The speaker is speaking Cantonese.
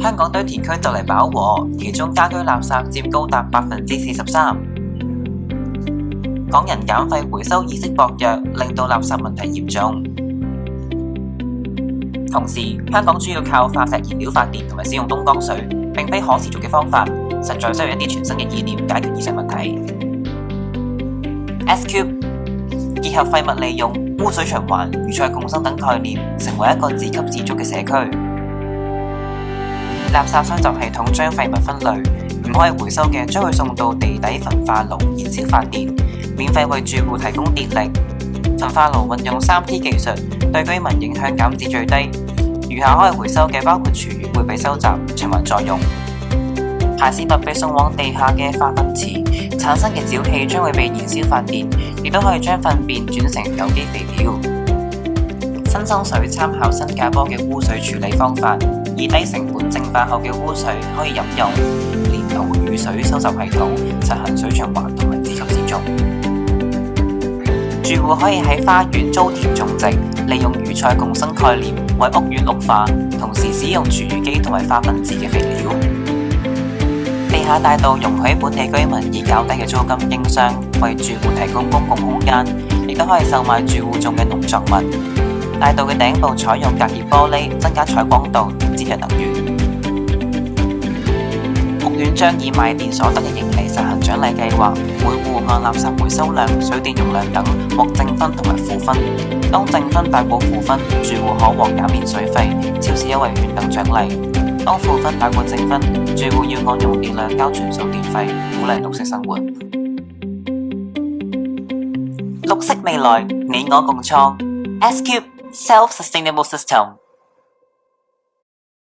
香港堆填區就嚟飽和，其中家居垃圾佔高達43%。港人減廢回收意識薄弱，令到垃圾問題嚴重。同時，香港主要靠化石燃料發電同埋使用東江水，並非可持續嘅方法，實在需要一啲全新嘅意念解決以上問題。S-Cube 結合廢物利用、污水循環、魚菜共生等概念，成為一個自給自足嘅社區。垃圾收集系統將廢物分類，唔可以回收嘅將會送到地底焚化爐燃燒發電，免費為住戶提供電力。焚化爐運用 3T 技術，對居民影響減至最低。餘下可以回收嘅包括廚餘會被收集，循環再用。排泄物被送往地下嘅化糞池，產生嘅沼氣將會被燃燒發電，亦都可以將糞便轉成有機肥料。新生水參考新加坡嘅污水處理方法，以低成本淨化後嘅污水可以飲用，連同雨水收集系統實行水循環同埋自給自足。住戶可以喺花園租田種植，利用魚菜共生概念為屋苑綠化，同時使用廚餘機同埋化糞池嘅肥料。地下大道容許本地居民以較低嘅租金經商，為住戶提供公共空間，亦都可以售賣住戶種嘅農作物。大道嘅頂部採用隔熱玻璃，增加採光度，節約能源。屋苑將以賣電所得嘅盈利實行獎勵計劃，每戶按垃圾回收量、水電用量等獲正分同埋負分。當正分大過負分，住戶可獲減免水費、超市優惠券等獎勵；當負分大過正分，住戶要按用電量交全數電費，鼓勵綠色生活。綠色未來，你我共創。S-Cube Self-Sustainable System。